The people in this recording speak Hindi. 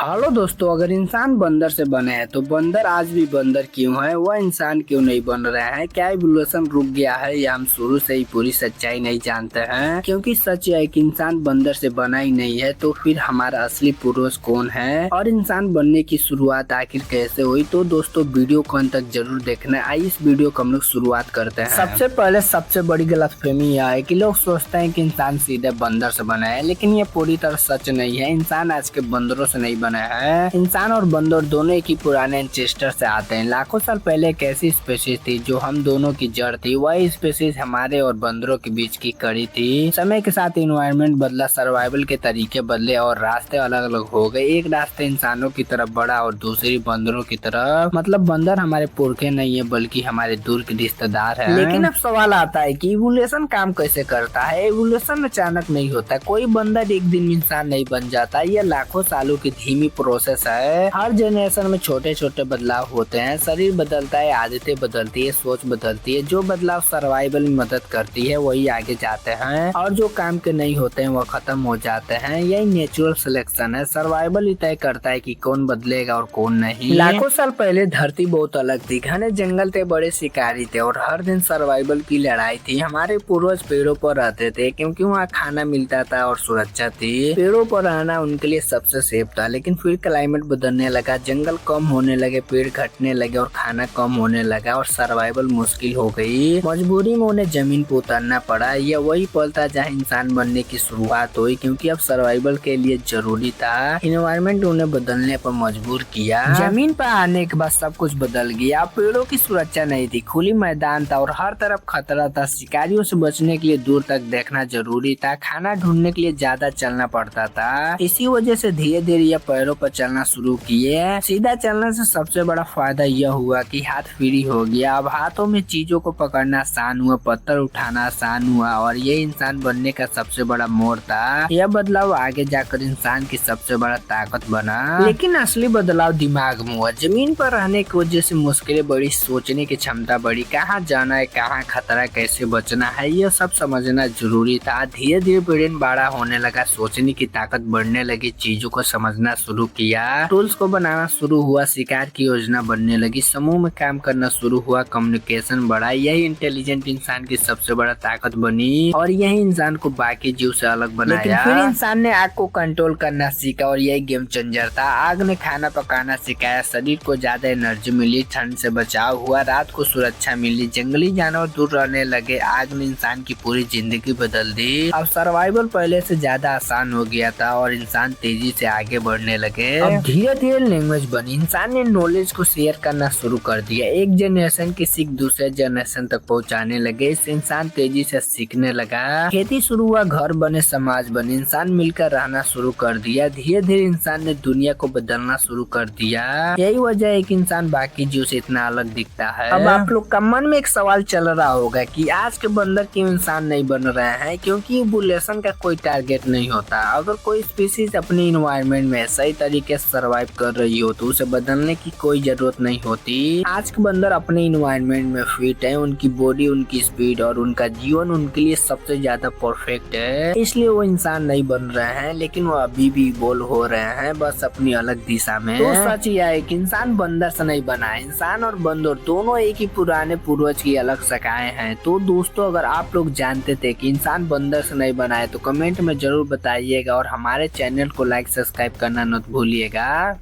हेलो दोस्तों, अगर इंसान बंदर से बने हैं तो बंदर आज भी बंदर क्यों है, वह इंसान क्यों नहीं बन रहे हैं? क्या इवोल्यूशन रुक गया है या हम शुरू से ही पूरी सच्चाई नहीं जानते हैं? क्योंकि सच है कि इंसान बंदर से बना ही नहीं है, तो फिर हमारा असली पूर्वज कौन है और इंसान बनने की शुरुआत आखिर कैसे हुई? तो दोस्तों वीडियो को अंत तक जरूर देखना। आइए इस वीडियो को हम लोग शुरुआत करते हैं। सबसे पहले सबसे बड़ी गलतफहमी यह है कि लोग सोचते हैं कि इंसान सीधे बंदर से बना है, लेकिन ये पूरी तरह सच नहीं है। इंसान आज के बंदरों से नहीं बना है। इंसान और बंदर दोनों एक ही पुराने एंसेस्टर से आते हैं। लाखों साल पहले एक ऐसी स्पीशीज थी जो हम दोनों की जड़ थी। वही स्पीशीज हमारे और बंदरों के बीच की कड़ी थी। समय के साथ एनवायरनमेंट बदला, सर्वाइवल के तरीके बदले और रास्ते अलग अलग हो गए। एक रास्ते इंसानों की तरफ बढ़ा और दूसरी बंदरों की तरफ। मतलब बंदर हमारे पुरखे नहीं है बल्कि हमारे दूर के रिश्तेदार है। लेकिन अब सवाल आता है कि इवोल्यूशन काम कैसे करता है? इवोल्यूशन अचानक नहीं होता। कोई बंदर एक दिन इंसान नहीं बन जाता। यह लाखों सालों की धीमी प्रोसेस है। हर जनरेशन में छोटे छोटे बदलाव होते हैं। शरीर बदलता है, आदतें बदलती है, सोच बदलती है। जो बदलाव सर्वाइवल में मदद करती है वही आगे जाते हैं और जो काम के नहीं होते हैं वह खत्म हो जाते हैं। यही नेचुरल सिलेक्शन है। सर्वाइवल ही तय करता है कि कौन बदलेगा और कौन नहीं। लाखों साल पहले धरती बहुत अलग थी। घने जंगल थे, बड़े शिकारी थे और हर दिन सर्वाइवल की लड़ाई थी। हमारे पूर्वज पेड़ों पर रहते थे क्योंकि वहाँ खाना मिलता था और सुरक्षा थी। पेड़ों पर रहना उनके लिए सबसे सेफ था। लेकिन फिर क्लाइमेट बदलने लगा, जंगल कम होने लगे, पेड़ घटने लगे और खाना कम होने लगा और सर्वाइवल मुश्किल हो गई। मजबूरी में उन्हें जमीन पर उतरना पड़ा। यह वही पल था जहाँ इंसान बनने की शुरुआत हुई, क्योंकि अब सर्वाइवल के लिए जरूरी था। एनवायरनमेंट उन्हें बदलने पर मजबूर किया। जमीन पर आने के बाद सब कुछ बदल गया। पेड़ों की सुरक्षा नहीं थी, खुली मैदान था और हर तरफ खतरा था। शिकारियों से बचने के लिए दूर तक देखना जरूरी था। खाना ढूंढने के लिए ज्यादा चलना पड़ता था। इसी वजह से धीरे धीरे यह पैरों पर चलना शुरू किए। सीधा चलने से सबसे बड़ा फायदा यह हुआ कि हाथ फ्री हो गया। अब हाथों में चीजों को पकड़ना आसान हुआ, पत्थर उठाना आसान हुआ और ये इंसान बनने का सबसे बड़ा मोड़ था। यह बदलाव आगे जाकर इंसान की सबसे बड़ा ताकत बना। लेकिन असली बदलाव दिमाग में हुआ। जमीन पर रहने की वजह से मुश्किलें बढ़ी, सोचने की क्षमता बढ़ी। कहाँ जाना है, कहाँ खतरा, कैसे बचना है, यह सब समझना जरूरी था। धीरे धीरे ब्रेन बड़ा होने लगा, सोचने की ताकत बढ़ने लगी, चीजों को समझना शुरू किया, टूल्स को बनाना शुरू हुआ, शिकार की योजना बनने लगी, समूह में काम करना शुरू हुआ, कम्युनिकेशन बढ़ा। यही इंटेलिजेंट इंसान की सबसे बड़ा ताकत बनी और यही इंसान को बाकी जीव से अलग बनाया। लेकिन फिर इंसान ने आग को कंट्रोल करना सीखा और यही गेम चेंजर था। आग ने खाना पकाना सिखाया, शरीर को ज्यादा एनर्जी मिली, ठंड से बचाव हुआ, रात को सुरक्षा मिली, जंगली जानवर दूर रहने लगे। आग ने इंसान की पूरी जिंदगी बदल दी। अब सर्वाइवल पहले से ज्यादा आसान हो गया था और इंसान तेजी से आगे बढ़ने लगे। अब धीरे धीरे लैंग्वेज बनी। इंसान ने नॉलेज को शेयर करना शुरू कर दिया। एक जनरेशन की सीख दूसरे जनरेशन तक पहुंचाने लगे। इससे इंसान तेजी से सीखने लगा। खेती शुरू हुआ, घर बने, समाज बने, इंसान मिलकर रहना शुरू कर दिया। धीरे धीरे इंसान ने दुनिया को बदलना शुरू कर दिया। यही वजह है कि इंसान बाकी जीव से इतना अलग दिखता है। अब आप लोग का मन में एक सवाल चल रहा होगा कि आज के बंदर क्यों इंसान नहीं बन रहे हैं? क्योंकि इवोल्यूशन का कोई टारगेट नहीं होता। अगर कोई स्पीशीज अपने इन्वायरमेंट में सही तरीके से सर्वाइव कर रही हो तो उसे बदलने की कोई जरूरत नहीं होती। आज के बंदर अपने इन्वायरमेंट में फिट है। उनकी बॉडी, उनकी स्पीड और उनका जीवन उनके लिए सबसे ज्यादा परफेक्ट है। इसलिए वो इंसान नहीं बन रहे हैं, लेकिन वो अभी भी इवॉल्व हो रहे हैं, बस अपनी अलग दिशा में। तो सच यह है कि इंसान बंदर से नहीं बना है। इंसान और बंदर दोनों एक ही पुराने पूर्वज की अलग शाखाएं हैं। तो दोस्तों, अगर आप लोग जानते थे कि इंसान बंदर से नहीं बना है तो कमेंट में जरूर बताइएगा और हमारे चैनल को लाइक सब्सक्राइब करना मत भूलिएगा।